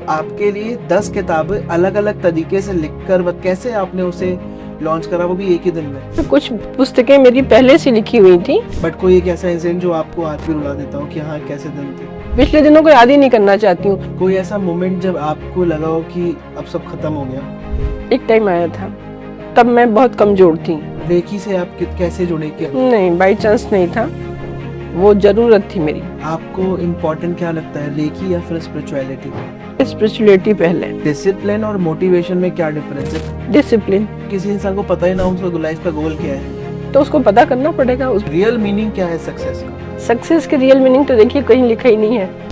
आपके लिए 10 किताबें अलग अलग तरीके से लिखकर कैसे आपने उसे लॉन्च करा, वो भी एक ही दिन में? तो कुछ पुस्तकें मेरी पहले से लिखी हुई थी। बट कोई एक ऐसा इंसिडेंट जो आपको आज भी रुला देता हो कि हाँ कैसे दिन थे? पिछले दिनों को याद ही नहीं करना चाहती हूँ। कोई ऐसा मोमेंट जब आपको लगा हो कि अब सब खत्म हो गया? एक टाइम आया था, तब मैं बहुत कमजोर थी। रेकी से आप कैसे जुड़े? क्या नहीं, बाई चांस नहीं था, वो जरूरत थी मेरी। आपको इम्पोर्टेंट क्या लगता है, रेकी या फिर स्पिरिचुअलिटी? स्पिरिचुअलिटी पहले। डिसिप्लिन और मोटिवेशन में क्या डिफरेंस है? डिसिप्लिन। किसी इंसान को पता ही ना हो उसका लाइफ का गोल क्या है, तो उसको पता करना पड़ेगा। रियल मीनिंग क्या है सक्सेस का? सक्सेस की रियल मीनिंग तो देखिए कहीं लिखा ही नहीं है।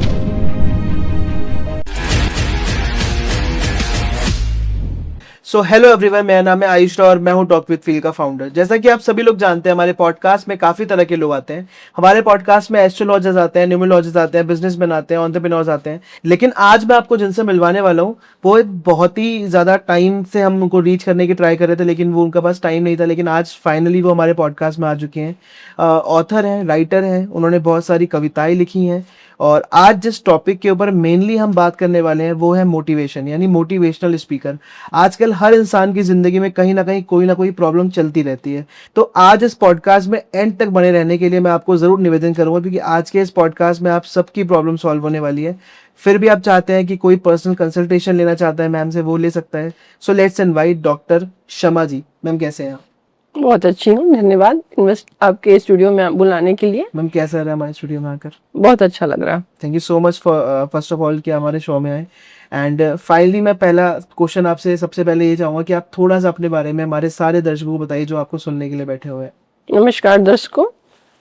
सो हेलो एवरीवन, मेरा नाम है आयुष और मैं हूं टॉक विद फील का फाउंडर। जैसा कि आप सभी लोग जानते हैं, हमारे पॉडकास्ट में काफ़ी तरह के लोग आते हैं। हमारे पॉडकास्ट में एस्ट्रोलॉजर्स आते हैं, न्यूमरोलॉजर्स आते हैं, बिजनेसमैन आते हैं, एंटरप्रेन्योर्स आते हैं। लेकिन आज मैं आपको जिनसे मिलवाने वाला हूं वो बहुत ही ज़्यादा टाइम से हम उनको रीच करने की ट्राई कर रहे थे, लेकिन वो उनका पास टाइम नहीं था। लेकिन आज फाइनली वो हमारे पॉडकास्ट में आ चुके हैं। ऑथर हैं, राइटर हैं, उन्होंने बहुत सारी कविताएँ लिखी हैं। और आज जिस टॉपिक के ऊपर मेनली हम बात करने वाले हैं वो है मोटिवेशन, यानी मोटिवेशनल स्पीकर। आजकल हर इंसान की ज़िंदगी में कहीं ना कोई प्रॉब्लम चलती रहती है। तो आज इस पॉडकास्ट में एंड तक बने रहने के लिए मैं आपको ज़रूर निवेदन करूंगा, क्योंकि आज के इस पॉडकास्ट में आप सबकी प्रॉब्लम सॉल्व होने वाली है। फिर भी आप चाहते हैं कि कोई पर्सनल कंसल्टेशन लेना चाहता है मैम से, वो ले सकता है। So let's invite doctor Shama ji. Ma'am कैसे हैं आप? बहुत अच्छी हूँ, धन्यवाद आपके स्टूडियो में बुलाने के लिए। मैम कैसा रहा हमारे स्टूडियो में आकर? बहुत अच्छा लग रहा। Thank you so much for first of all कि हमारे शो में आए। एंड फाइनली मैं पहला क्वेश्चन आपसे सबसे पहले ये चाहूँगा कि आप थोड़ा सा अपने बारे में हमारे सारे दर्शकों को बताइए जो आपको सुनने के लिए बैठे हुए हैं। नमस्कार दर्शकों,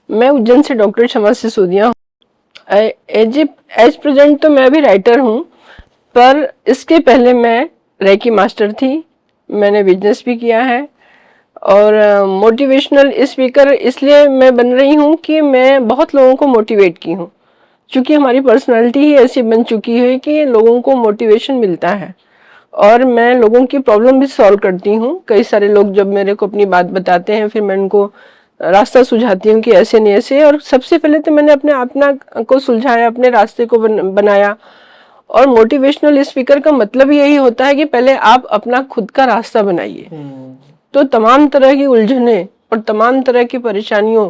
मैं उज्जैन से डॉक्टर शमा सिसोदिया हूँ। एज प्रेजेंट तो मैं भी राइटर हूँ, पर इसके पहले मैं रेकी मास्टर थी। मैंने बिजनेस भी किया है और मोटिवेशनल स्पीकर इसलिए मैं बन रही हूँ कि मैं बहुत लोगों को मोटिवेट की हूँ। क्योंकि हमारी पर्सनालिटी ही ऐसी बन चुकी है कि लोगों को मोटिवेशन मिलता है और मैं लोगों की प्रॉब्लम भी सॉल्व करती हूँ। कई सारे लोग जब मेरे को अपनी बात बताते हैं, फिर मैं उनको रास्ता सुझाती हूँ कि ऐसे नहीं ऐसे। और सबसे पहले तो मैंने अपने अपना को सुलझाया, अपने रास्ते को बनाया। और मोटिवेशनल स्पीकर का मतलब यही होता है कि पहले आप अपना खुद का रास्ता बनाइए। तो तमाम तरह की उलझने और तमाम तरह की परेशानियों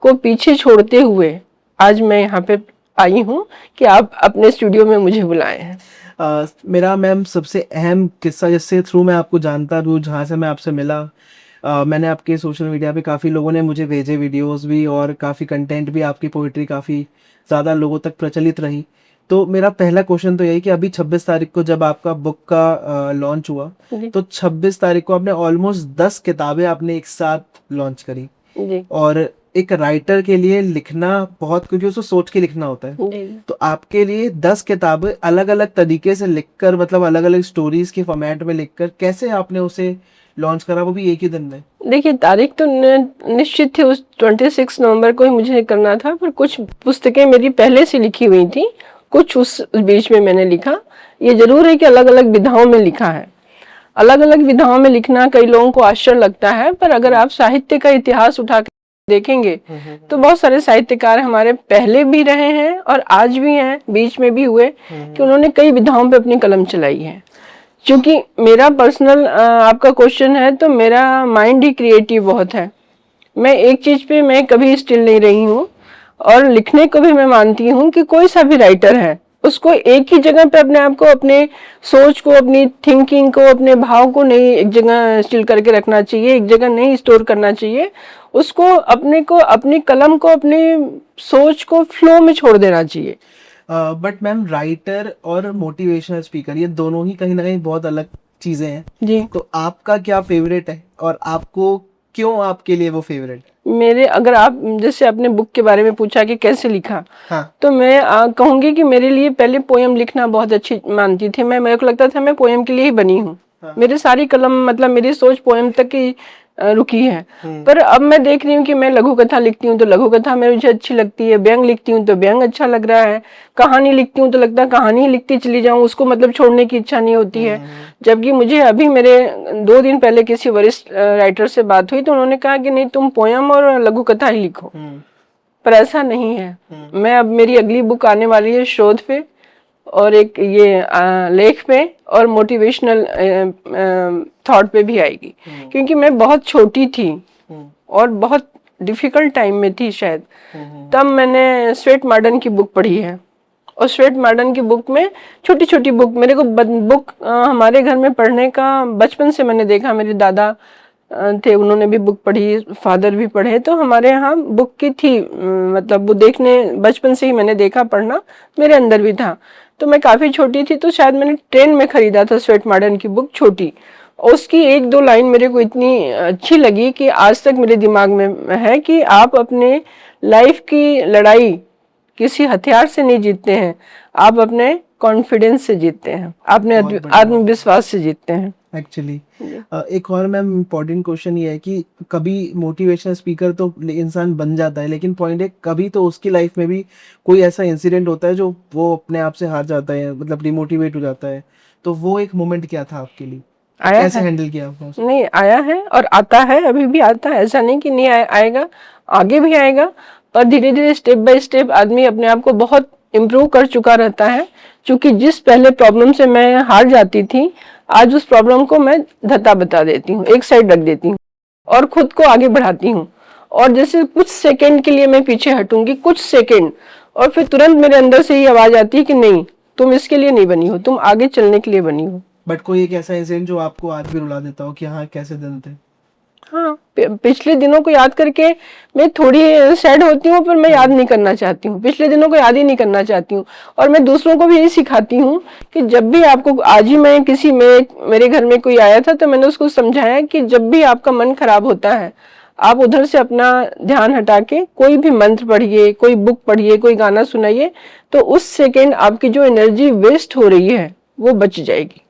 को पीछे छोड़ते हुए आज मैं यहाँ पे आई हूँ कि आप अपने स्टूडियो में मुझे बुलाए हैं। मेरा मैम सबसे अहम किस्सा जिससे थ्रू मैं आपको जानता हूँ, जहाँ से मैं आपसे मिला, मैंने आपके सोशल मीडिया पे काफ़ी लोगों ने मुझे भेजे वीडियोस भी और काफ़ी कंटेंट भी, आपकी पोइट्री काफ़ी ज़्यादा लोगों तक प्रचलित रही। तो मेरा पहला क्वेश्चन तो यही कि अभी 26 तारीख को जब आपका बुक का लॉन्च हुआ, तो 26 तारीख को आपने ऑलमोस्ट 10 किताबें आपने एक साथ लॉन्च करी। और एक राइटर के लिए लिखना बहुत, क्योंकि उसको सोच के लिखना होता है, तो आपके लिए 10 किताबें अलग अलग तरीके से लिखकर, मतलब अलग अलग स्टोरीज के फॉर्मेट में लिखकर कैसे आपने उसे लॉन्च करा, वो भी एक ही दिन में? देखिए, तारीख तो निश्चित थी, उस 26 नवंबर को ही मुझे करना था, पर कुछ पुस्तकें मेरी पहले से लिखी हुई थी, कुछ उस बीच में मैंने लिखा। ये जरूर है कि अलग अलग विधाओं में लिखा है। अलग अलग विधाओं में लिखना कई लोगों को आश्चर्य लगता है, पर अगर आप साहित्य का इतिहास उठा के देखेंगे तो बहुत सारे साहित्यकार हमारे पहले भी रहे हैं और आज भी हैं, बीच में भी हुए, कि उन्होंने कई विधाओं पे अपनी कलम चलाई है। क्योंकि मेरा पर्सनल आपका क्वेश्चन है, तो मेरा माइंड ही क्रिएटिव बहुत है। मैं एक चीज पे मैं कभी स्टिल नहीं रही हूँ और लिखने को भी मैं मानती हूँ कि कोई सा भी राइटर है उसको एक ही जगह पे अपने आप को, अपने सोच को, अपनी थिंकिंग को, अपने भाव को नहीं एक जगह स्टिल करके रखना चाहिए, एक जगह नहीं स्टोर करना चाहिए। उसको अपने को, अपनी कलम को, अपनी सोच को फ्लो में छोड़ देना चाहिए। बट मैम, राइटर और मोटिवेशनल स्पीकर ये दोनों ही कहीं ना कहीं बहुत अलग चीजें हैं जी। तो आपका क्या फेवरेट है और आपको क्यों, आपके लिए वो फेवरेट है? मेरे, अगर आप जैसे अपने बुक के बारे में पूछा कि कैसे लिखा, हाँ। तो मैं कहूंगी कि मेरे लिए पहले पोयम लिखना बहुत अच्छी मानती थी मैं। मेरे को लगता था मैं पोयम के लिए ही बनी हूँ। हाँ। मेरी सारी कलम, मतलब मेरी सोच पोयम तक ही रुकी है। पर अब मैं देख रही हूँ कि मैं लघु कथा लिखती हूँ तो लघु कथा मुझे अच्छी लगती है, व्यंग लिखती हूँ तो व्यंग अच्छा लग रहा है, कहानी लिखती हूँ तो लगता है कहानी ही लिखती चली जाऊँ, उसको मतलब छोड़ने की इच्छा नहीं होती है। जबकि मुझे अभी मेरे 2 दिन पहले किसी वरिष्ठ राइटर से बात हुई तो उन्होंने कहा कि नहीं, तुम पोयम और लघु कथा ही लिखो। पर ऐसा नहीं है। मैं अब, मेरी अगली बुक आने वाली है शोध पे, और एक ये लेख पे और मोटिवेशनल थॉट पे भी आएगी, क्योंकि मैं बहुत छोटी थी और बहुत डिफिकल्ट टाइम में थी शायद, तब मैंने स्वेट मॉडर्न की बुक पढ़ी है। और स्वेट मॉडर्न की बुक में छोटी छोटी बुक, मेरे को बुक हमारे घर में पढ़ने का बचपन से मैंने देखा, मेरे दादा थे, उन्होंने भी बुक पढ़ी, फादर भी पढ़े, तो हमारे यहाँ बुक की थी, मतलब वो देखने बचपन से ही मैंने देखा, पढ़ना मेरे अंदर भी था। तो मैं काफ़ी छोटी थी, तो शायद मैंने ट्रेन में खरीदा था स्वेट मॉडर्न की बुक, छोटी। और उसकी एक दो लाइन मेरे को इतनी अच्छी लगी कि आज तक मेरे दिमाग में है कि आप अपने लाइफ की लड़ाई किसी हथियार से नहीं जीतते हैं, आप अपने कॉन्फिडेंस से जीतते हैं, अपने आत्मविश्वास से जीतते हैं। एक्चुअली एक और मैम इम्पोर्टेंट क्वेश्चन ये है कि कभी मोटिवेशनल स्पीकर तो इंसान बन जाता है, लेकिन पॉइंट है कभी तो उसकी लाइफ में भी कोई ऐसा इंसिडेंट होता है जो वो अपने आप से हार जाता है, मतलब डिमोटिवेट हो जाता है। तो वो एक मोमेंट क्या था आपके लिए, आया कैसे है, हैंडल किया आपने उसको? नहीं आया है और आता है, अभी भी आता है, ऐसा नहीं कि नहीं आएगा, आगे भी आएगा। पर धीरे धीरे स्टेप बाय स्टेप आदमी अपने आप को बहुत इम्प्रूव कर चुका रहता है। क्योंकि जिस पहले प्रॉब्लम से मैं हार जाती थी, आज उस प्रॉब्लम को मैं धत्ता बता देती हूँ, एक साइड रख देती हूँ और खुद को आगे बढ़ाती हूँ। और जैसे कुछ सेकंड के लिए मैं पीछे हटूंगी, कुछ सेकंड, और फिर तुरंत मेरे अंदर से ही आवाज आती है कि नहीं, तुम इसके लिए नहीं बनी हो, तुम आगे चलने के लिए बनी हो। बट कोई एक ऐसा इंसिडेंट जो आपको आज भी रुला देता हो कि हाँ कैसे दिन थे? हाँ, पिछले दिनों को याद करके मैं थोड़ी सैड होती हूँ, पर मैं याद नहीं करना चाहती हूँ, पिछले दिनों को याद ही नहीं करना चाहती हूँ। और मैं दूसरों को भी यही सिखाती हूँ कि जब भी आपको, आज ही मैं किसी में, मेरे घर में कोई आया था तो मैंने उसको समझाया कि जब भी आपका मन खराब होता है, आप उधर से अपना ध्यान हटा के कोई भी मंत्र पढ़िए, कोई बुक पढ़िए, कोई गाना सुनाइए, तो उस सेकेंड आपकी जो एनर्जी वेस्ट हो रही है वो बच जाएगी।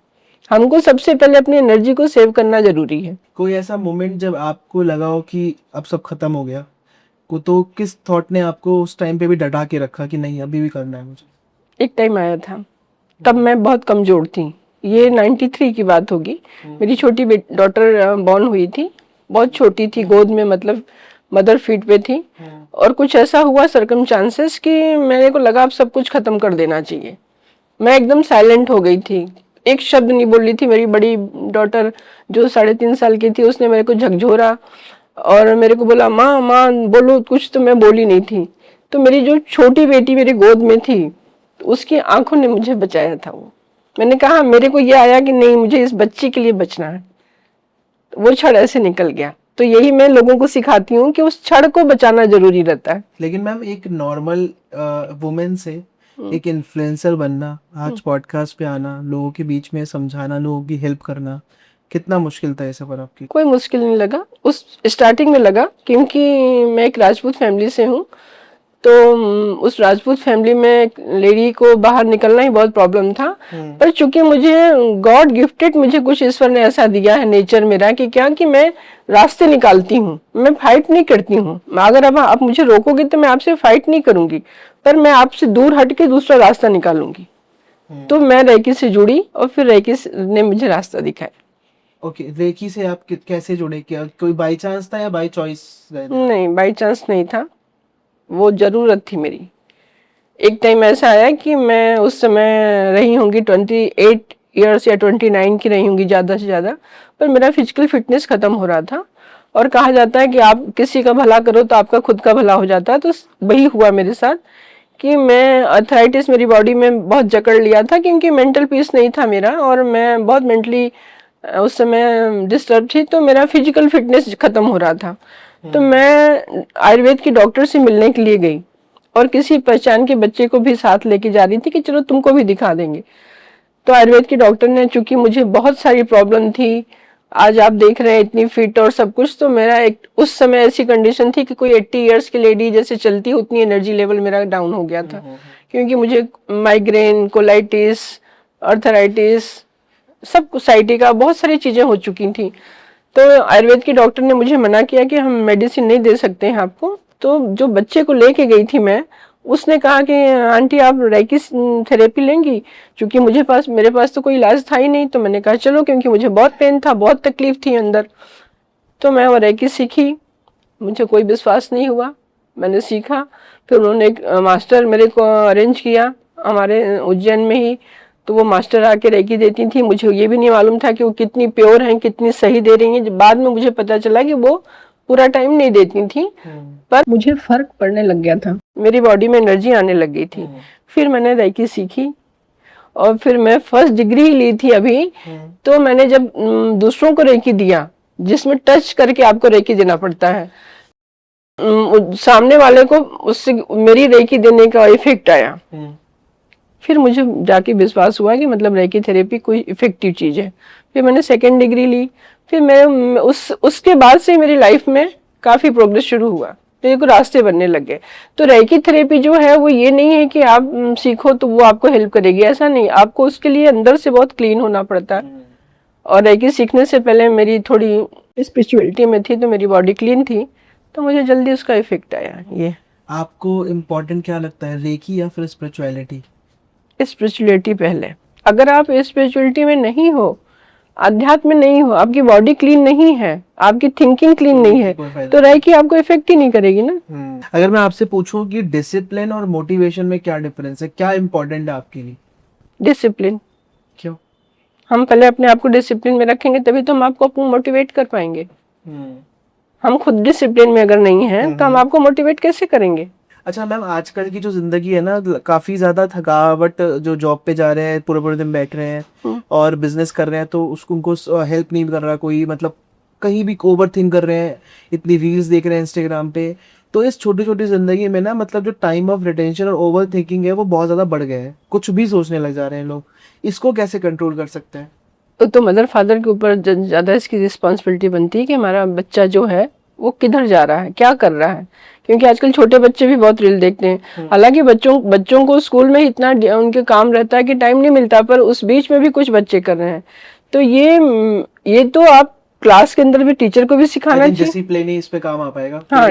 हमको सबसे पहले अपनी एनर्जी को सेव करना जरूरी है। कोई ऐसा मोमेंट जब आपको लगा हो कि अब सब खत्म हो गया को, तो किस थॉट ने आपको उस टाइम पे भी डटा के रखा कि नहीं अभी भी करना है मुझे? एक टाइम आया था, तब मैं बहुत कमजोर थी, ये 93 की बात होगी। मेरी छोटी डॉटर बॉर्न हुई थी, बहुत छोटी थी, गोद में, मतलब मदर फीट पे थी। और कुछ ऐसा हुआ सर्कमस्टांसेस कि मेरे को लगा अब सब कुछ खत्म कर देना चाहिए। मैं एकदम साइलेंट हो गई थी, एक शब्द नहीं बोल रही थी। मेरी बड़ी डॉटर जो 3.5 साल की थी, उसने मेरे को झकझोरा और मेरे को बोला, माँ माँ बोलो कुछ, तो मैं बोली नहीं थी। तो मेरी जो छोटी बेटी मेरी गोद में थी, तो उसकी आंखों ने मुझे बचाया था। वो, मैंने कहा, मेरे को ये आया कि नहीं, मुझे इस बच्ची के लिए बचना है। तो वो क्षण ऐसे निकल गया। तो यही मैं लोगों को सिखाती हूँ कि उस क्षण को बचाना जरूरी रहता है। लेकिन मैम एक नॉर्मल वुमेन से एक इन्फ्लुएंसर बनना, आज पॉडकास्ट पे आना, लोगों के बीच में समझाना, लोगों की हेल्प करना, कितना मुश्किल था ये सफर आपकी? कोई मुश्किल नहीं लगा, उस स्टार्टिंग में लगा, क्योंकि मैं एक राजपूत फैमिली से हूँ। तो उस राजपूत फैमिली में एक लेडी को बाहर निकलना ही बहुत प्रॉब्लम था। पर चूंकि मुझे गॉड गिफ्टेड, मुझे कुछ ईश्वर ने ऐसा दिया है, नेचर मेरा, कि क्या कि मैं रास्ते निकालती हूँ, मैं फाइट नहीं करती हूँ। अगर अब आप मुझे रोकोगे तो मैं आपसे फाइट नहीं करूंगी, पर मैं आपसे दूर हट के दूसरा रास्ता निकालूंगी। तो मैं रेकी से जुड़ी और फिर रेकी ने मुझे रास्ता दिखाया। ओके, रेकी से आप कैसे जुड़े? क्या कोई बाय चांस था या बाय चॉइस? नहीं, बाई चांस नहीं था, वो जरूरत थी मेरी। एक टाइम ऐसा आया कि मैं उस समय रही होंगी 28 ईयर्स या 29 की रही होंगी ज़्यादा से ज़्यादा, पर मेरा फिजिकल फिटनेस खत्म हो रहा था। और कहा जाता है कि आप किसी का भला करो तो आपका खुद का भला हो जाता है। तो वही हुआ मेरे साथ कि मैं, अर्थराइटिस मेरी बॉडी में बहुत जकड़ लिया था, क्योंकि मेंटल पीस नहीं था मेरा, और मैं बहुत मेंटली उस समय डिस्टर्ब थी। तो मेरा फिजिकल फिटनेस खत्म हो रहा था। तो मैं आयुर्वेद की डॉक्टर से मिलने के लिए गई और किसी पहचान के बच्चे को भी साथ लेके जा रही थी कि चलो तुमको भी दिखा देंगे। तो आयुर्वेद की डॉक्टर ने, चूंकि मुझे बहुत सारी प्रॉब्लम थी, आज आप देख रहे हैं इतनी फिट और सब कुछ, तो मेरा एक उस समय ऐसी कंडीशन थी कि कोई 80 इयर्स की लेडी जैसे चलती, उतनी एनर्जी लेवल मेरा डाउन हो गया था। क्योंकि मुझे माइग्रेन, कोलाइटिस, अर्थराइटिस, सब साइटिका, बहुत सारी चीजें हो चुकी थी। तो आयुर्वेद की डॉक्टर ने मुझे मना किया कि हम मेडिसिन नहीं दे सकते हैं आपको। तो जो बच्चे को लेके गई थी मैं, उसने कहा कि आंटी आप रेकी थेरेपी लेंगी, क्योंकि मेरे पास तो कोई इलाज था ही नहीं। तो मैंने कहा चलो, क्योंकि मुझे बहुत पेन था, बहुत तकलीफ थी अंदर। तो मैं वो रेकी सीखी, मुझे कोई विश्वास नहीं हुआ, मैंने सीखा। फिर उन्होंने एक मास्टर मेरे को अरेंज किया, हमारे उज्जैन में ही, तो वो मास्टर आके रेकी देती थी। मुझे ये भी नहीं मालूम था कि वो कितनी प्योर हैं, कितनी सही दे रही हैं। बाद में मुझे पता चला कि वो पूरा टाइम नहीं देती थी, पर मुझे फर्क पड़ने लग गया था, मेरी बॉडी में एनर्जी आने लग गई थी। फिर मैंने रेकी सीखी और फिर मैं फर्स्ट डिग्री ली थी अभी। तो मैंने जब दूसरों को रेकी दिया, जिसमें टच करके आपको रेकी देना पड़ता है, सामने वाले को उससे मेरी रेकी देने का इफेक्ट आया। फिर मुझे जाके विश्वास हुआ कि मतलब रेकी थेरेपी कोई इफेक्टिव चीज है। फिर मैंने सेकेंड डिग्री ली। फिर मैं उसके बाद से मेरी लाइफ में काफी प्रोग्रेस शुरू हुआ, मेरे को रास्ते बनने लग गए। तो रेकी थेरेपी जो है वो ये नहीं है कि आप सीखो तो वो आपको हेल्प करेगी, ऐसा नहीं। आपको उसके लिए अंदर से बहुत क्लीन होना पड़ता है। और रेकी सीखने से पहले मेरी थोड़ी स्पिरिचुअलिटी में थी, तो मेरी बॉडी क्लीन थी, तो मुझे जल्दी उसका इफेक्ट आया। ये आपको इम्पोर्टेंट क्या लगता है, रेकी या फिर स्पिरिचुअलिटी? स्पिरिचुअलिटी पहले। अगर आप स्पिरिचुअलिटी में नहीं हो, अध्यात्म में नहीं हो, आपकी बॉडी क्लीन नहीं है, आपकी थिंकिंग क्लीन नहीं है, तो रेकी आपको इफेक्ट ही नहीं करेगी ना। अगर मैं आपसे पूछूं कि डिसिप्लिन और मोटिवेशन में क्या डिफरेंस है, क्या इम्पोर्टेंट है आपके लिए? डिसिप्लिन। क्यों? हम पहले अपने आप को डिसिप्लिन में रखेंगे तभी तो हम आपको मोटिवेट कर पाएंगे। हम खुद डिसिप्लिन में अगर नहीं है तो हम आपको मोटिवेट कैसे करेंगे? अच्छा मैम, आजकल की जो जिंदगी है ना, काफी ज्यादा थकावट, जो जॉब पे जा रहे हैं पूरे पूरे दिन बैठ रहे हैं और बिजनेस कर रहे हैं, तो उसको उनको हेल्प नहीं कर रहा कोई, मतलब कहीं भी ओवर थिंक कर रहे हैं, इतनी रील्स देख रहे हैं इंस्टाग्राम पे। तो इस छोटी छोटी जिंदगी में ना, मतलब जो टाइम ऑफ रिटेंशन और ओवर थिंकिंग है वो बहुत ज्यादा बढ़ गया है, कुछ भी सोचने लग जा रहे हैं लोग। इसको कैसे कंट्रोल कर सकते हैं? तो मदर फादर के ऊपर ज्यादा इसकी रिस्पॉन्सिबिलिटी बनती है कि हमारा बच्चा जो है वो किधर जा रहा है, क्या कर रहा है। क्योंकि आजकल छोटे बच्चे भी बहुत रील देखते हैं। हालांकि बच्चों को स्कूल में इतना उनके काम रहता है कि टाइम नहीं मिलता, पर उस बीच में भी कुछ बच्चे कर रहे हैं। तो ये तो आप क्लास के अंदर भी टीचर को भी सिखाना चाहिए। डिसिप्लिन ही इस पे काम आ पाएगा। हाँ,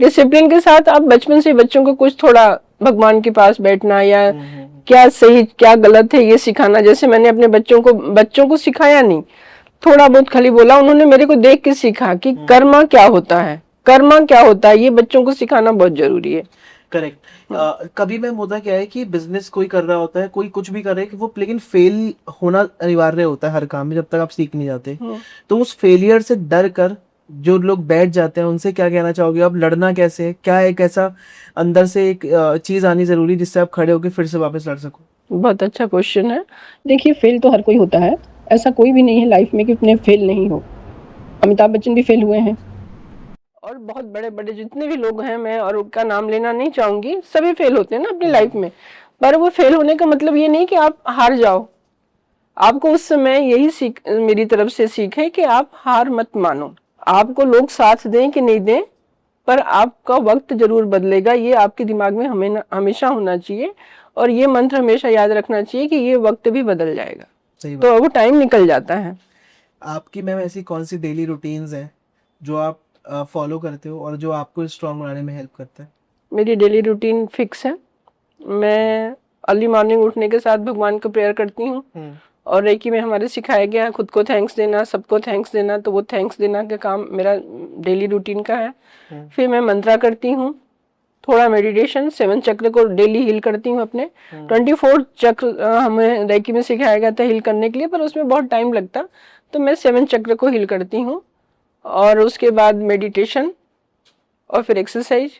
डिसिप्लिन के साथ आप बचपन से बच्चों को कुछ थोड़ा भगवान के पास बैठना या क्या सही क्या गलत है ये सिखाना। जैसे मैंने अपने बच्चों को सिखाया नहीं, थोड़ा बहुत खाली बोला, उन्होंने मेरे को देख के सीखा कि कर्मा क्या होता है, कर्मा क्या होता है, ये बच्चों को सिखाना बहुत जरूरी है। करेक्ट। कभी मैम होता क्या है कि बिजनेस कोई कर रहा होता है, कोई कुछ भी कर रहा है कि वो, लेकिन फेल होना अनिवार्य होता है हर काम में जब तक आप सीख नहीं जाते। तो उस फेलियर से डर कर जो लोग बैठ जाते हैं, उनसे क्या कहना चाहोगे आप? लड़ना कैसे है? क्या एक ऐसा अंदर से एक चीज आनी जरूरी जिससे आप खड़े होकर फिर से वापस लड़ सको? बहुत अच्छा क्वेश्चन है। देखिए, फेल तो हर कोई होता है, ऐसा कोई भी नहीं है लाइफ में कि उसने फेल नहीं हो। अमिताभ बच्चन भी फेल हुए हैं और बहुत बड़े बड़े जितने भी लोग हैं, मैं और उनका नाम लेना नहीं चाहूंगी, सभी फेल होते हैं ना अपनी लाइफ में। पर वो फेल होने का मतलब ये नहीं कि आप हार जाओ। आपको उस समय यही सीख, मेरी तरफ से सीख है कि आप हार मत मानो। आपको लोग साथ दें कि नहीं दें, पर आपका वक्त जरूर बदलेगा, ये आपके दिमाग में हमेशा होना चाहिए। और ये मंत्र हमेशा याद रखना चाहिए कि ये वक्त भी बदल जाएगा। सही बात। तो वो टाइम निकल जाता है। आपकी मैम ऐसी कौन सी डेली रूटीन्स हैं जो आप फॉलो करते हो और जो आपको स्ट्रांग बनाने में हेल्प करता है? मेरी डेली रूटीन फिक्स है। मैं अर्ली मॉर्निंग उठने के साथ भगवान को प्रेयर करती हूँ। और रेकी में हमारे सिखाया गया है खुद को थैंक्स देना, सबको थैंक्स देना, तो वो थैंक्स देना का काम मेरा डेली रूटीन का है। फिर मैं मंत्रा करती हूँ, थोड़ा मेडिटेशन, 7 चक्र को डेली हील करती हूँ अपने। 24 चक्र हमें रेकी में सिखाया गया था हील करने के लिए, पर उसमें बहुत टाइम लगता, तो मैं 7 चक्र को हील करती हूँ। और उसके बाद मेडिटेशन और फिर एक्सरसाइज,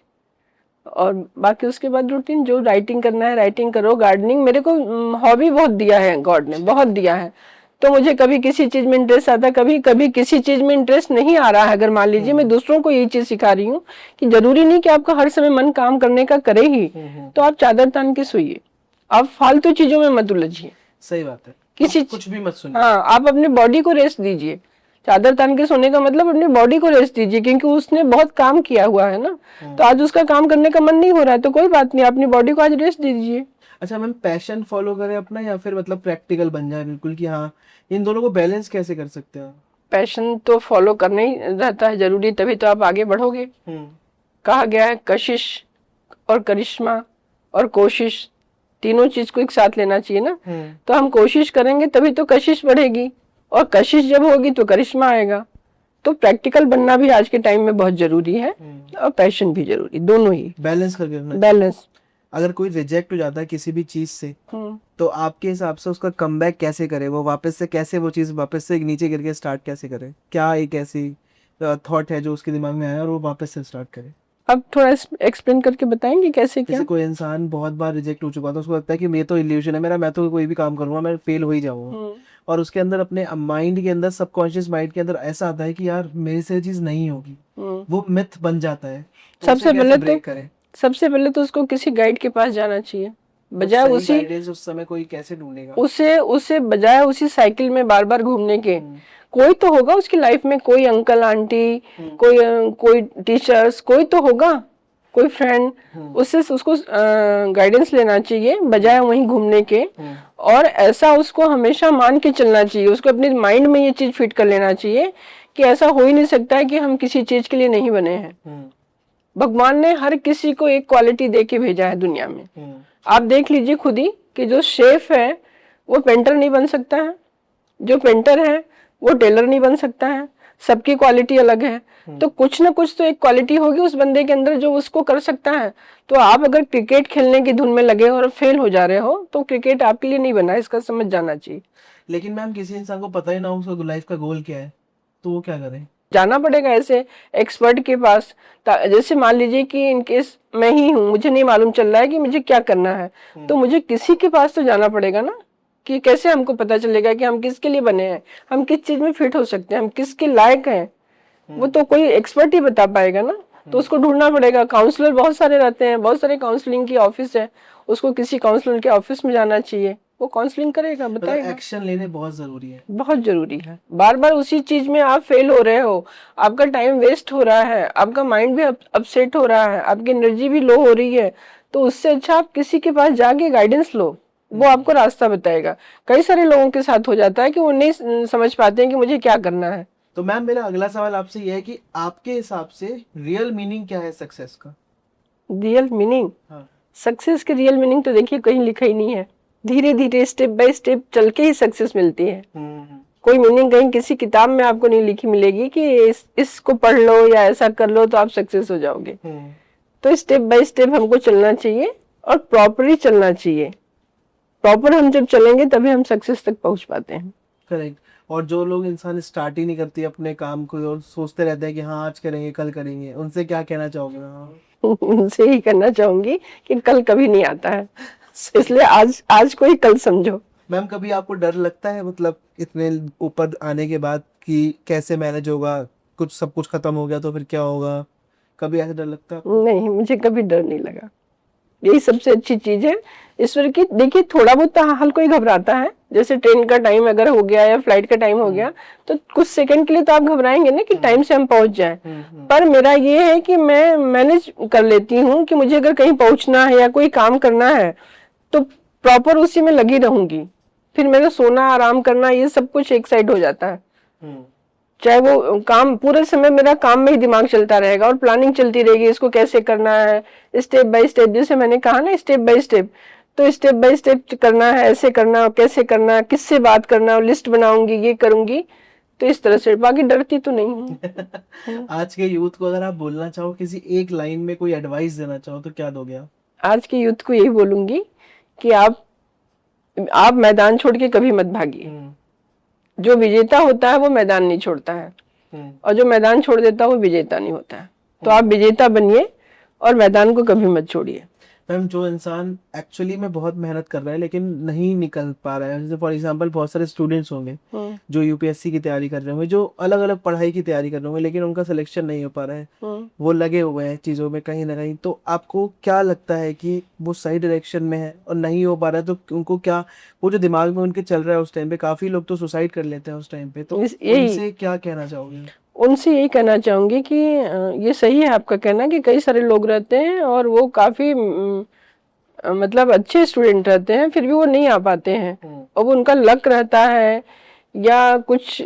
और बाकी उसके बाद रूटीन जो राइटिंग करना है राइटिंग करो। गार्डनिंग मेरे को हॉबी बहुत दिया है, गॉड ने बहुत दिया है। तो मुझे कभी किसी चीज में इंटरेस्ट आता है, कभी कभी किसी चीज में इंटरेस्ट नहीं आ रहा है। अगर मान लीजिए मैं दूसरों को यही चीज सिखा रही हूँ कि जरूरी नहीं कि आपका हर समय मन काम करने का करे ही, तो आप चादर तान के सोइए, आप फालतू चीजों में मत उलझिए। सही बात है, कुछ भी मत सुनिए। हाँ, आप अपनी बॉडी को रेस्ट दीजिए। चादर तान के सोने का मतलब अपनी बॉडी को रेस्ट दीजिए, क्योंकि उसने बहुत काम किया हुआ है ना। तो आज उसका काम करने का मन नहीं हो रहा है तो कोई बात नहीं, अपनी बॉडी को आज रेस्ट दीजिए। अच्छा मैम, पैशन फॉलो करें अपना या फिर मतलब प्रैक्टिकल बन जाए बिल्कुल कि हाँ, इन दोनों को बैलेंस कैसे कर सकते हैं? पैशन तो फॉलो करना ही रहता है जरूरी, तभी तो आप आगे बढ़ोगे। कहा गया है कशिश और करिश्मा और कोशिश, तीनों चीज को एक साथ लेना चाहिए ना। तो हम कोशिश करेंगे तभी तो कशिश बढ़ेगी, और कशिश जब होगी तो करिश्मा आएगा। तो प्रैक्टिकल बनना भी आज के टाइम में बहुत जरूरी है, और पैशन भी जरूरी, दोनों ही बैलेंस करके रखना। बैलेंस। अगर कोई रिजेक्ट हो जाता है किसी भी चीज से, तो आपके हिसाब से उसका कमबैक कैसे करे, वो वापस से कैसे वो चीज वापस से नीचे गिर के स्टार्ट कैसे करे? क्या एक ऐसी थॉट है जो उसके दिमाग में आया और वो वापस से स्टार्ट करे? अब थोड़ा एक्सप्लेन करके बताएंगे कैसे क्या? जैसे कोई इंसान बहुत बार रिजेक्ट हो चुका था, उसको लगता है कि ये तो इल्यूजन है मेरा, मैं तो कोई भी काम करूंगा मैं फेल हो ही जाऊंगा, और उसके अंदर अपने माइंड के अंदर, सबकॉन्शियस माइंड के अंदर ऐसा आता है कि यार मेरे से ये चीज नहीं होगी, वो मिथ बन जाता है, तो सबसे उसे कैसे पहले ब्रेक करें? सबसे पहले तो उसको किसी गाइड के पास जाना चाहिए, बजाय सही उसी गाइडेंस उस समय कोई कैसे ढूंढेगा? उसे उसे बजाय उसी साइकिल में बार बार घूमने के। कोई तो होगा उसकी लाइफ में, कोई अंकल आंटी, कोई टीचर्स, कोई तो होगा, कोई फ्रेंड, उससे उसको गाइडेंस लेना चाहिए बजाय वहीं घूमने के। और ऐसा उसको हमेशा मान के चलना चाहिए, उसको अपने माइंड में ये चीज फिट कर लेना चाहिए कि ऐसा हो ही नहीं सकता है कि हम किसी चीज के लिए नहीं बने हैं। भगवान ने हर किसी को एक क्वालिटी दे के भेजा है दुनिया में। आप देख लीजिए खुद ही कि जो शेफ है वो पेंटर नहीं बन सकता है, जो पेंटर है वो टेलर नहीं बन सकता है, सबकी क्वालिटी अलग है। तो कुछ ना कुछ तो एक क्वालिटी होगी उस बंदे के अंदर जो उसको कर सकता है। तो आप अगर क्रिकेट खेलने की धुन में लगे और फेल हो जा रहे हो तो क्रिकेट आपके लिए नहीं बना, इसका समझ जाना चाहिए। लेकिन मैम किसी इंसान को पता ही ना हो उसका लाइफ का गोल क्या है, तो वो क्या करे? जाना पड़ेगा ऐसे एक्सपर्ट के पास। जैसे मान लीजिए कि इनकेस मैं ही हूँ, मुझे नहीं मालूम चल रहा है कि मुझे क्या करना है, तो मुझे किसी के पास तो जाना पड़ेगा ना। कि कैसे हमको पता चलेगा कि हम किसके लिए बने हैं, हम किस चीज में फिट हो सकते हैं, हम किसके लायक हैं, वो तो कोई एक्सपर्ट ही बता पाएगा ना। तो उसको ढूंढना पड़ेगा। काउंसलर बहुत सारे रहते हैं, बहुत सारे काउंसलिंग की ऑफिस है, उसको किसी काउंसलर के ऑफिस में जाना चाहिए, वो काउंसलिंग करेगा, बताएगा। एक्शन लेने बहुत जरूरी है, बहुत जरूरी है। बार बार उसी चीज में आप फेल हो रहे हो, आपका टाइम वेस्ट हो रहा है, आपका माइंड भी अपसेट हो रहा है, आपकी एनर्जी भी लो हो रही है, तो उससे अच्छा आप किसी के पास जाके गाइडेंस लो, वो आपको रास्ता बताएगा। कई सारे लोगों के साथ हो जाता है कि वो नहीं समझ पाते हैं कि मुझे क्या करना है। तो मैम मेरा अगला सवाल आपसे यह है कि आपके हिसाब से रियल मीनिंग क्या है सक्सेस का? रियल मीनिंग, हाँ। सक्सेस की रियल मीनिंग तो देखिए कहीं लिखा ही नहीं है। धीरे धीरे स्टेप बाय स्टेप चल के ही सक्सेस मिलती है। कोई मीनिंग कहीं किसी किताब में आपको नहीं लिखी मिलेगी कि इसको पढ़ लो या ऐसा कर लो तो आप सक्सेस हो जाओगे। तो स्टेप बाय स्टेप हमको चलना चाहिए और प्रॉपरली चलना चाहिए। प्रॉपर हम जब चलेंगे तभी हम सक्सेस तक पहुंच पाते हैं। करेक्ट। और जो लोग इंसान स्टार्ट ही नहीं करती अपने काम को और सोचते रहते हैं कि हाँ आज करेंगे कल करेंगे, उनसे क्या कहना चाहोगे? उनसे ही करना चाहूंगी कि कल कभी नहीं आता है, इसलिए आज को ही कल समझो। मैम कभी आपको डर लगता है, मतलब इतने ऊपर आने के बाद, कि कैसे मैनेज होगा, कुछ सब कुछ खत्म हो गया तो फिर क्या होगा? कभी ऐसा डर लगता है? नहीं, मुझे कभी डर नहीं लगा। यही सबसे अच्छी चीज है ईश्वर की। देखिए थोड़ा बहुत तो हर कोई घबराता है, जैसे ट्रेन का टाइम अगर हो गया या फ्लाइट का टाइम हो गया तो कुछ सेकंड के लिए तो आप घबराएंगे ना कि टाइम से हम पहुंच जाएं। पर मेरा ये है कि मैं मैनेज कर लेती हूँ कि मुझे अगर कहीं पहुंचना है या कोई काम करना है तो प्रॉपर उसी में लगी रहूंगी। फिर मेरा सोना आराम करना ये सब कुछ एक साइड हो जाता है। चाहे वो काम, पूरे समय मेरा काम में ही दिमाग चलता रहेगा और प्लानिंग चलती रहेगी, इसको कैसे करना है स्टेप बाय स्टेप। जैसे मैंने कहा ना स्टेप बाय स्टेप, तो स्टेप बाय स्टेप करना है, ऐसे करना है, कैसे करना है, किससे बात करना है, लिस्ट बनाऊंगी, ये करूंगी। तो इस तरह से, बाकी डरती तो नहीं हूँ। आज के यूथ को अगर आप बोलना चाहो, किसी एक लाइन में कोई एडवाइस देना चाहो, तो क्या दोगे आप? आज के यूथ को यही बोलूंगी कि आप मैदान छोड़ के कभी मत भागिए। जो विजेता होता है वो मैदान नहीं छोड़ता है, और जो मैदान छोड़ देता है वो विजेता नहीं होता है। तो आप विजेता बनिए और मैदान को कभी मत छोड़िए। मैम जो इंसान एक्चुअली में बहुत मेहनत कर रहा है लेकिन नहीं निकल पा रहा है, जैसे फॉर एग्जांपल बहुत सारे स्टूडेंट्स होंगे जो यूपीएससी की तैयारी कर रहे होंगे, जो अलग अलग पढ़ाई की तैयारी कर रहे होंगे, लेकिन उनका सिलेक्शन नहीं हो पा रहा है, वो लगे हुए हैं चीज़ों में कहीं ना कहीं, तो आपको क्या लगता है कि वो सही डायरेक्शन में है और नहीं हो पा रहा है, तो उनको क्या, वो जो दिमाग में उनके चल रहा है उस टाइम पे, काफ़ी लोग तो सुसाइड कर लेते हैं उस टाइम पे, तो उनसे क्या कहना चाहोगे? उनसे यही कहना चाहूंगी कि ये सही है आपका कहना कि कई सारे लोग रहते हैं और वो काफी मतलब अच्छे स्टूडेंट रहते हैं, फिर भी वो नहीं आ पाते हैं, और वो उनका लक रहता है या कुछ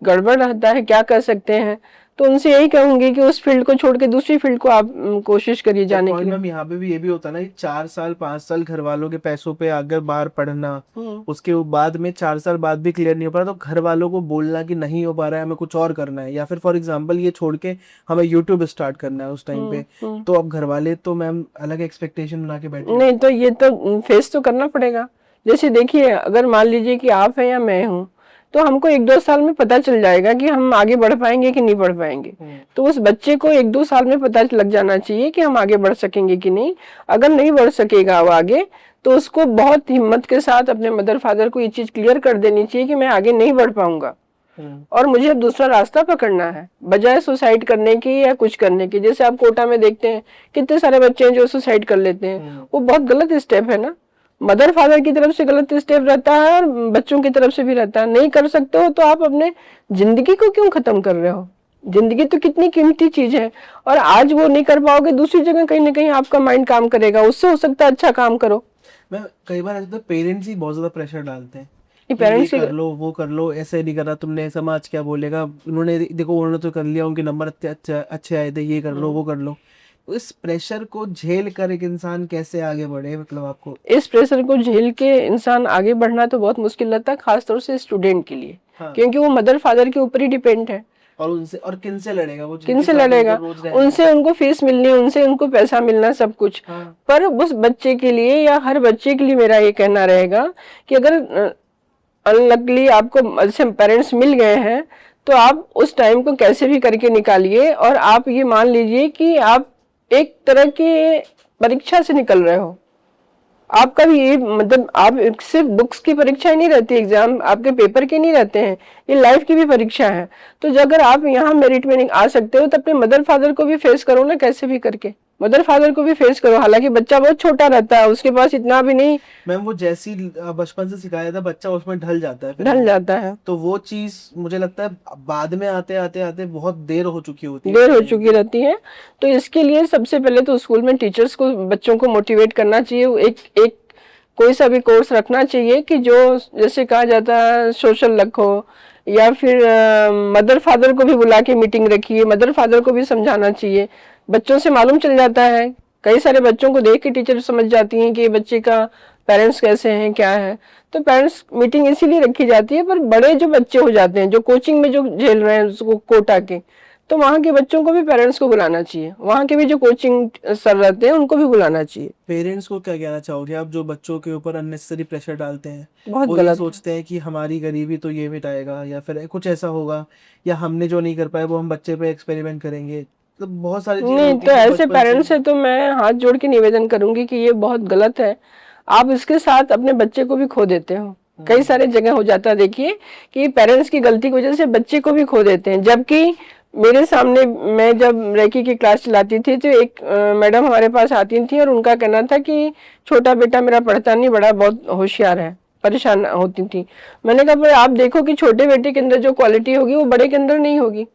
गड़बड़ रहता है, क्या कर सकते हैं। तो उनसे यही कहूंगी कि उस फील्ड को छोड़ के दूसरी फील्ड को आप कोशिश करिए जाने के पॉइंट लिए। मैम यहाँ पे भी ये भी होता है ना, कि 4 साल 5 साल घर वालों के पैसों पे आकर बाहर पढ़ना, उसके बाद में 4 साल बाद भी क्लियर नहीं हो पा रहा, तो घर वालों को बोलना कि नहीं हो पा रहा है, हमें कुछ और करना है, या फिर फॉर एग्जांपल ये छोड़ के हमें यूट्यूब स्टार्ट करना है उस टाइम पे, तो अब घर वाले तो मैम अलग एक्सपेक्टेशन बना के बैठे हैं। नहीं तो ये तो फेस तो करना पड़ेगा। जैसे देखिए, अगर मान लीजिए कि आप हैं या मैं हूँ, तो हमको 1-2 साल में पता चल जाएगा कि हम आगे बढ़ पाएंगे कि नहीं बढ़ पाएंगे। तो उस बच्चे को 1-2 साल में पता लग जाना चाहिए कि हम आगे बढ़ सकेंगे कि नहीं। अगर नहीं बढ़ सकेगा वो आगे, तो उसको बहुत हिम्मत के साथ अपने मदर फादर को ये चीज क्लियर कर देनी चाहिए कि मैं आगे नहीं बढ़ पाऊंगा और मुझे अब दूसरा रास्ता पकड़ना है, बजाय सुसाइड करने की या कुछ करने की। जैसे आप कोटा में देखते हैं कितने सारे बच्चे हैं जो सुसाइड कर लेते हैं, वो बहुत गलत स्टेप है ना। मदर फादर की तरफ से गलत स्टेप रहता है और बच्चों की तरफ से भी रहता है। नहीं कर सकते हो तो आप अपने जिंदगी को क्यों खत्म कर रहे हो? जिंदगी तो कितनी कीमती चीज है, और आज वो नहीं कर पाओगे, दूसरी जगह कहीं ना कहीं आपका माइंड काम करेगा, उससे हो सकता है अच्छा काम करो। मैं कई बार ऐसा पेरेंट्स ही बहुत ज्यादा प्रेशर डालते हैं ये कि ये पेरेंट्स कर लो वो कर लो, ऐसे नहीं करा तुमने, समाज क्या बोलेगा, उन्होंने देखो उन्होंने तो कर लिया, उनके नंबर अच्छे आए थे, ये कर लो वो कर लो। तो इस प्रेशर को झेल कर एक इंसान कैसे आगे बढ़े, मतलब आपको इस प्रेशर को झेल के इंसान आगे बढ़ना तो बहुत मुश्किल लगता है, खासतौर से स्टूडेंट के लिए। हाँ। क्योंकि वो मदर फादर के ऊपर ही डिपेंड है। और उनसे और किन से लड़ेगा वो, किन से लड़ेगा? उनसे उनको फीस मिलनी, उनसे उनको पैसा मिलना, सब कुछ। हाँ। पर उस बच्चे के लिए या हर बच्चे के लिए मेरा ये कहना रहेगा कि अगर अनलकली आपको ऐसे पेरेंट्स मिल गए हैं, तो आप उस टाइम को कैसे भी करके निकालिए। और आप ये मान लीजिए कि आप एक तरह की परीक्षा से निकल रहे हो। आपका भी ये मतलब, आप सिर्फ बुक्स की परीक्षा ही नहीं रहती, एग्जाम आपके पेपर के नहीं रहते हैं, ये लाइफ की भी परीक्षा है। तो अगर आप यहाँ मेरिट में आ सकते हो तो अपने मदर फादर को भी फेस करो ना, कैसे भी करके मदर फादर को भी फेस करो। हालांकि बच्चा बहुत छोटा रहता है, उसके पास इतना भी नहीं। मैम वो जैसी बचपन से सिखाया था बच्चा उसमें ढल जाता है, फिर ढल जाता है। तो वो चीज मुझे लगता है बाद में आते आते आते बहुत देर हो चुकी होती है, देर हो चुकी रहती है। तो इसके लिए सबसे पहले तो स्कूल में टीचर्स को बच्चों को मोटिवेट करना चाहिए। एक कोई सा भी कोर्स रखना चाहिए कि जो, जैसे कहा जाता है, सोशल रखो, या फिर मदर फादर को भी बुला के मीटिंग रखिए, मदर फादर को भी समझाना चाहिए। बच्चों से मालूम चल जाता है, कई सारे बच्चों को देख के टीचर समझ जाती हैं कि बच्चे का पेरेंट्स कैसे हैं, क्या है। तो पेरेंट्स मीटिंग इसीलिए रखी जाती है। पर बड़े जो बच्चे हो जाते हैं, जो कोचिंग में जो झेल रहे हैं उसको कोटा के, तो वहाँ के बच्चों को भी पेरेंट्स को बुलाना चाहिए। वहाँ के भी जो कोचिंग सर रहते हैं उनको भी बुलाना चाहिए। पेरेंट्स को क्या कहना चाहोगे आप, जो बच्चों के ऊपर अननेसेसरी प्रेशर डालते हैं? बहुत वो ये गलत। सोचते हैं कि हमारी गरीबी तो ये मिटाएगा, या फिर कुछ ऐसा होगा, या हमने जो नहीं कर पाए वो हम बच्चे पे एक्सपेरिमेंट करेंगे, तो बहुत सारी चीजें नहीं, होती तो हैं जो ऐसे बचपन पेरेंट्स से। से तो मैं हाथ जोड़ के निवेदन करूंगी कि ये बहुत गलत है। आप इसके साथ अपने बच्चे को भी खो देते हो। कई सारे जगह हो जाता है, देखिए, कि पेरेंट्स की गलती की वजह से बच्चे को भी खो देते हैं। जबकि मेरे सामने, मैं जब रेकी की क्लास चलाती थी, तो एक मैडम हमारे पास आती थी और उनका कहना था कि छोटा बेटा मेरा पढ़ता नहीं, बड़ा बहुत होशियार है। परेशान होती थी। मैंने कहा, पर आप देखो कि छोटे बेटे के अंदर जो क्वालिटी होगी वो बड़े के अंदर नहीं होगी।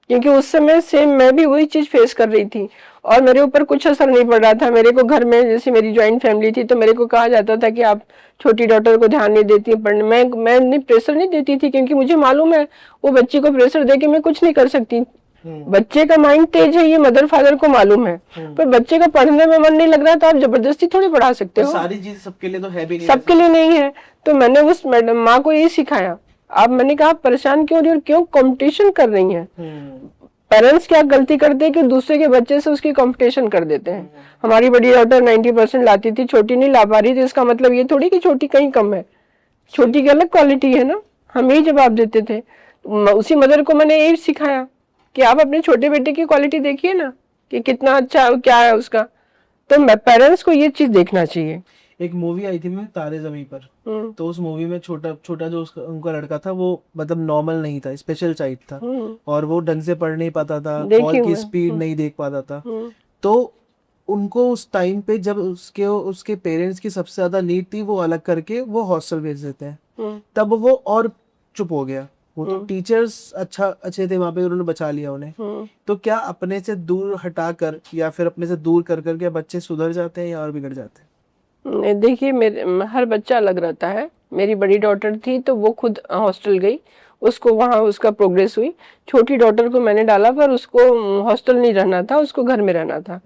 क्योंकि उस समय सेम मैं भी वही चीज फेस कर रही थी और मेरे ऊपर कुछ असर नहीं पड़ रहा था। मेरे को घर में, जैसे मेरी ज्वाइंट फैमिली थी, तो मेरे को कहा जाता था कि आप छोटी डॉटर को ध्यान नहीं देती पढ़ने। मैं नहीं, प्रेशर नहीं देती थी, क्योंकि मुझे मालूम है वो बच्ची को प्रेशर दे के मैं कुछ नहीं कर सकती। बच्चे का माइंड तेज है, ये मदर फादर को मालूम है। पर बच्चे का पढ़ने में मन नहीं लग रहा, तो आप जबरदस्ती थोड़ी पढ़ा सकते हो। सारी चीज सबके लिए तो है भी नहीं, सबके लिए नहीं है। तो मैंने उस मैडम माँ को यही सिखाया। अब मैंने कहा, परेशान क्यों रही और क्यों कंपटीशन कर रही हैं? पेरेंट्स क्या गलती करते हैं कि दूसरे के बच्चे से उसकी कंपटीशन कर देते हैं। हमारी बड़ी डॉटर 90% लाती थी, छोटी नहीं ला पा रही थी, इसका मतलब ये थोड़ी कि छोटी कहीं कम है। छोटी की अलग क्वालिटी है ना, हम यही जवाब देते थे। उसी मदर को मैंने यही सिखाया कि आप अपने छोटे बेटे की क्वालिटी देखिए ना, कि कितना अच्छा क्या है उसका। तो पेरेंट्स को ये चीज देखना चाहिए। एक मूवी आई थी मैं, तारे जमीन पर, तो उस मूवी में छोटा छोटा जो उनका लड़का था वो मतलब नॉर्मल नहीं था, स्पेशल चाइल्ड था, और वो ढंग से पढ़ नहीं पाता था, कॉल की स्पीड नहीं देख पाता था। तो उनको उस टाइम पे जब उसके पेरेंट्स की सबसे ज्यादा नीड थी, वो अलग करके वो हॉस्टल भेज देते हैं। तब वो और चुप हो गया। वो तो टीचर्स अच्छे थे वहां पे, उन्होंने बचा लिया उन्हें। तो क्या अपने से दूर हटाकर या फिर अपने से दूर कर करके बच्चे सुधर जाते हैं या और बिगड़ जाते हैं? देखिए, मेरे हर बच्चा अलग रहता है। मेरी बड़ी डॉटर थी तो वो खुद हॉस्टल गई, उसको वहाँ उसका प्रोग्रेस हुई। छोटी डॉटर को मैंने डाला पर उसको हॉस्टल नहीं रहना था, उसको घर में रहना था।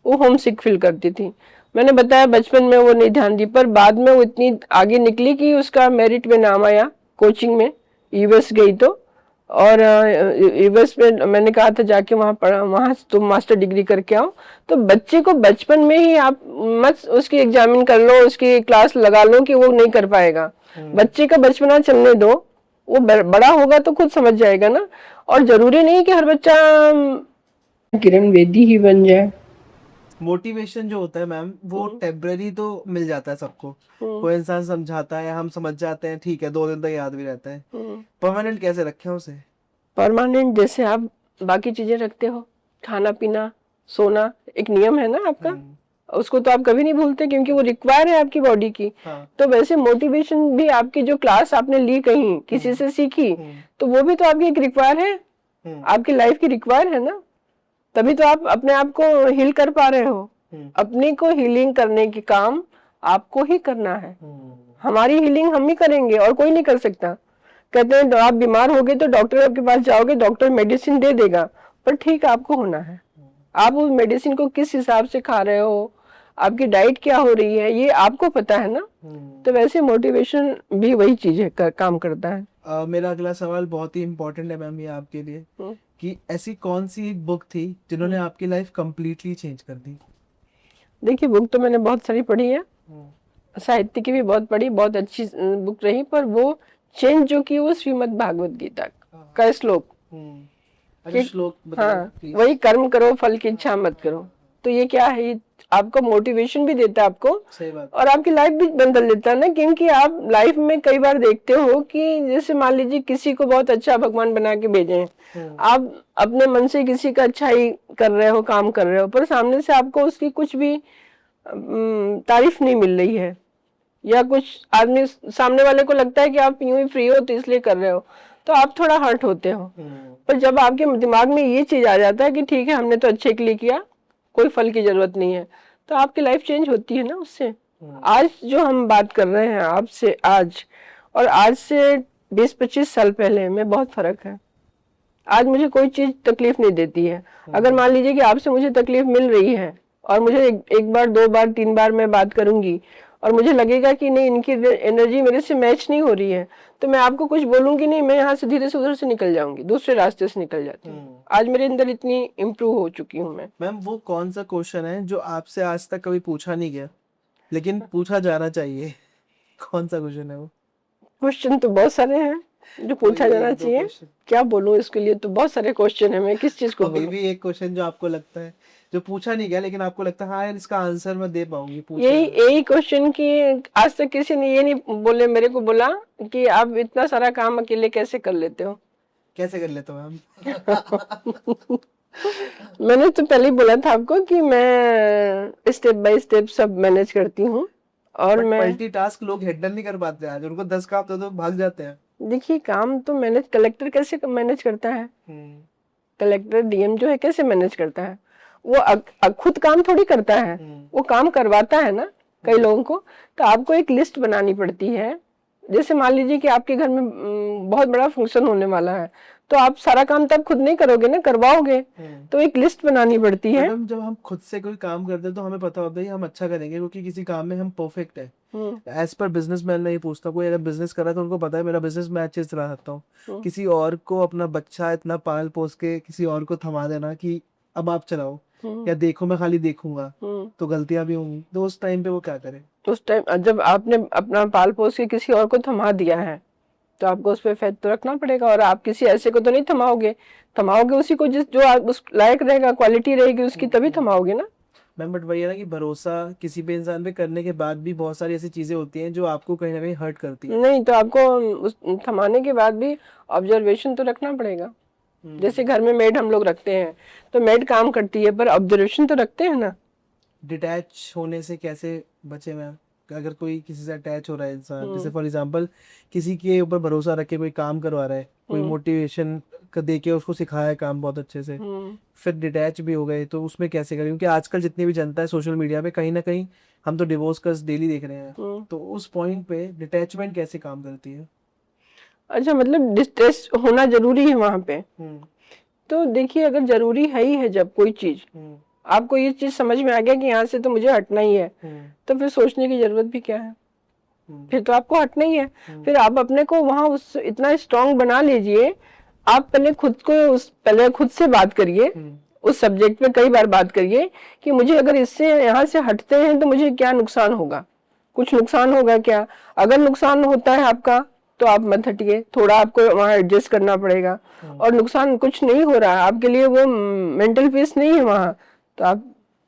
वो होम सिक फील करती थी। मैंने बताया बचपन में वो नहीं ध्यान दी, पर बाद में वो इतनी आगे निकली कि उसका मेरिट में नाम आया कोचिंग में, यूएस गई तो। और यूएस में मैंने कहा था जाके वहाँ पढ़ा, वहाँ तुम मास्टर डिग्री करके आओ। तो बच्चे को बचपन में ही आप मत उसकी एग्जामिन कर लो, उसकी क्लास लगा लो कि वो नहीं कर पाएगा। बच्चे का बचपना चलने दो, वो बड़ा होगा तो खुद समझ जाएगा ना। और जरूरी नहीं कि हर बच्चा किरण बेदी ही बन जाए। मोटिवेशन जो होता है मैम वो टेम्पररी तो मिल जाता है सबको। कोई इंसान समझाता है, हम समझ जाते हैं, ठीक है, 2 दिन तक याद भी रहता है। परमानेंट कैसे रखें उसे? परमानेंट जैसे आप बाकी चीजें रखते हो, खाना पीना सोना, एक नियम है ना आपका, उसको तो आप कभी नहीं भूलते क्योंकि वो रिक्वायर है आपकी बॉडी की। तो वैसे मोटिवेशन भी आपकी जो क्लास आपने ली कहीं किसी से सीखी, तो वो भी तो आपकी एक रिक्वायर है, आपकी लाइफ की रिक्वायर है ना। तभी तो आप अपने आप को हील कर पा रहे हो। अपने को हीलिंग करने की काम आपको ही करना है। हमारी हीलिंग हम ही करेंगे और कोई नहीं कर सकता। कहते हैं आप बीमार होगे तो डॉक्टर के पास जाओगे, डॉक्टर मेडिसिन दे देगा, पर ठीक आपको होना है। आप उस मेडिसिन को किस हिसाब से खा रहे हो, आपकी डाइट क्या हो रही है, ये आपको पता है ना। तो वैसे मोटिवेशन भी वही चीज है, काम करता है। मेरा अगला सवाल बहुत ही इम्पोर्टेंट है मैम ये आपके लिए, कि ऐसी कौन सी एक बुक थी जिन्होंने आपकी लाइफ कंप्लीटली चेंज कर दी? देखिए बुक तो मैंने बहुत सारी पढ़ी है, साहित्य की भी बहुत पढ़ी, बहुत अच्छी बुक रही, पर वो चेंज जो की वो श्रीमद् भागवत गीता का श्लोक। श्लोक हाँ, वही कर्म करो फल की इच्छा मत करो। तो ये क्या है, ये आपको मोटिवेशन भी देता है आपको, सही बात, और आपकी लाइफ भी बदल देता है ना। क्योंकि आप लाइफ में कई बार देखते हो कि जैसे मान लीजिए किसी को बहुत अच्छा भगवान बना के भेजे हैं, आप अपने मन से किसी का अच्छा ही कर रहे हो, काम कर रहे हो, पर सामने से आपको उसकी कुछ भी तारीफ नहीं मिल रही है, या कुछ आदमी सामने वाले को लगता है कि आप यूं ही फ्री हो तो इसलिए कर रहे हो, तो आप थोड़ा हर्ट होते हो। पर जब आपके दिमाग में ये चीज आ जाता है कि ठीक है हमने तो अच्छे के लिए किया, कोई फल की जरूरत नहीं है, तो आपकी लाइफ चेंज होती है ना उससे। आज जो हम बात कर रहे हैं आपसे, आज और आज से 20-25 साल पहले में बहुत फर्क है। आज मुझे कोई चीज तकलीफ नहीं देती है। अगर मान लीजिए कि आपसे मुझे तकलीफ मिल रही है और मुझे एक बार 2 बार 3 बार मैं बात करूंगी और मुझे लगेगा कि नहीं इनकी एनर्जी मेरे से मैच नहीं हो रही है, तो मैं आपको कुछ बोलूंगी नहीं, मैं यहाँ से धीरे से उधर से निकल जाऊंगी, दूसरे रास्ते से निकल जाती हूँ। आज मेरे अंदर इतनी इम्प्रूव हो चुकी हूँ मैं। मैम वो कौन सा क्वेश्चन है जो आपसे आज तक कभी पूछा नहीं गया लेकिन पूछा जाना चाहिए? कौन सा क्वेश्चन है वो? क्वेश्चन तो बहुत सारे हैं जो पूछा जाना चाहिए, क्या बोलूं इसके लिए, तो बहुत सारे क्वेश्चन है, मैं किस चीज को बोलूं? भी एक क्वेश्चन जो आपको लगता है जो पूछा नहीं गया लेकिन आपको लगता है हाँ यार इसका आंसर मैं दे पाऊंगी, यही क्वेश्चन की आज तक किसी ने ये नहीं बोले, मेरे को बोला कि आप इतना सारा काम अकेले कैसे कर लेते हो। कैसे कर लेते हो मैम? मैंने तो पहले ही बोला था आपको कि मैं स्टेप बाय स्टेप सब मैनेज करती हूँ। और मैं मल्टीटास्क लोग हैंडल नहीं कर पाते, आज उनको 10 काम तो भाग जाते हैं। देखिए काम तो मैनेज, कलेक्टर कैसे मैनेज करता है, कलेक्टर डीएम जो है कैसे मैनेज करता है, वो खुद काम थोड़ी करता है, वो काम करवाता है ना कई लोगों को। तो आपको एक लिस्ट बनानी पड़ती है। जैसे मान लीजिए कि आपके घर में बहुत बड़ा फंक्शन होने वाला है, तो आप सारा काम तब खुद नहीं करोगे ना, करवाओगे, तो एक लिस्ट बनानी पड़ती है। जब हम खुद से कोई काम करते हैं तो हमें पता होता है हम अच्छा करेंगे क्योंकि किसी काम में हम परफेक्ट है। एज पर बिजनेसमैन नहीं पूछता, कोई अगर बिजनेस कर रहा है तो उनको पता है मेरा बिजनेस मैं अच्छे से चला सकता हूँ। किसी और को अपना बच्चा इतना पाल पोस के किसी और को थमा देना कि अब आप चलाओ या देखो मैं खाली देखूंगा, तो गलतियां भी होंगी। तो उस टाइम पे वो क्या करे? उस टाइम जब आपने अपना पाल पोस के किसी और को थमा दिया है तो आपको उस पर फेथ तो रखना पड़ेगा, और आप किसी ऐसे को तो नहीं थमाओगे, थमाओगे उसी को जिस जो उस लायक रहेगा, क्वालिटी रहेगी उसकी, तभी थमाओगे ना। मैम बट वही है ना कि भरोसा किसी पे इंसान पे करने के बाद भी बहुत सारी ऐसी चीजें होती हैं जो आपको कहीं ना कहीं हर्ट करती है। नहीं तो आपको उस थमाने के बाद भी ऑब्जर्वेशन तो रखना पड़ेगा। जैसे घर में मेड हम लोग रखते हैं तो मेड काम करती है, पर ऑब्जर्वेशन तो रखते हैं ना। डिटैच होने से कैसे बचे मैम? अगर कोई किसी से अटैच हो रहा है इंसान, जैसे फॉर एग्जांपल किसी के ऊपर भरोसा रख के कोई काम करवा रहा है, कोई मोटिवेशन दे के उसको सिखाया है काम बहुत अच्छे से, फिर डिटैच भी हो गए, तो उसमें कैसे करें? क्योंकि आजकल जितनी भी जनता है सोशल मीडिया पे कहीं ना कहीं हम तो डिवोर्स केस डेली देख रहे हैं, तो उस पॉइंट पे डिटैचमेंट कैसे काम करती है? अच्छा, मतलब डिस्ट्रेस होना जरूरी है वहां पे? तो देखिए, अगर जरूरी है ही है जब कोई चीज, आपको ये चीज समझ में आ गया कि यहाँ से तो मुझे हटना ही है, तो फिर सोचने की जरूरत भी क्या है? फिर तो आपको हटना ही है। फिर आप अपने को वहां उस इतना स्ट्रांग बना लीजिए। आप पहले खुद से बात करिए, उस सब्जेक्ट पे कई बार बात करिए कि मुझे अगर इससे यहाँ से हटते हैं तो मुझे क्या नुकसान होगा, कुछ नुकसान होगा क्या? अगर नुकसान होता है आपका तो आप मत हटिए, थोड़ा आपको वहां एडजस्ट करना पड़ेगा। और नुकसान कुछ नहीं हो रहा है आपके लिए, वो मेंटल पीस नहीं है वहां, तो आप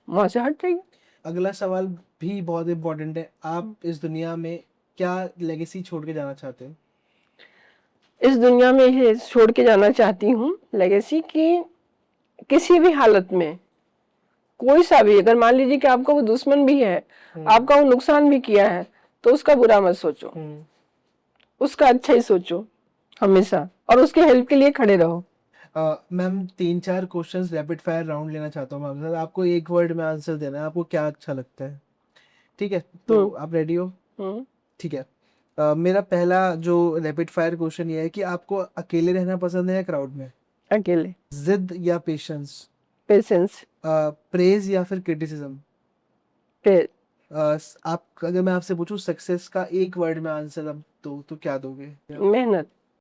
वहां से हट जाइए। अगला सवाल भी बहुत इम्पोर्टेंट है, आप इस दुनिया में क्या लेगेसी छोड़ के जाना चाहते हो? इस दुनिया में ये छोड़ के जाना चाहती हूँ लेगेसी की, किसी भी हालत में कोई सा भी, अगर मान लीजिए कि आपका वो दुश्मन भी है, आपका वो नुकसान भी किया है, तो उसका बुरा मत सोचो, उसका अच्छा ही सोचो हमेशा, और उसके हेल्प के लिए खड़े रहो। Ma'am 3-4 questions rapid fire round लेना चाहता हूँ आपके साथ, आपको एक वर्ड में आंसर देना है, आपको क्या अच्छा लगता है, ठीक है? तो आप रेडी हो? हम्म। ठीक है। मेरा पहला जो रैपिड फायर क्वेश्चन ये है कि आपको अकेले रहना पसंद है या क्राउड में? अकेले। जिद या पेशेंस? पेशेंस। प्रेज या फिर क्रिटिसिज्म? पे आप, अगर मैं आपसे पूछूं सक्सेस का एक वर्ड में आंसर अब दो तो क्या दोगे? मेहनत।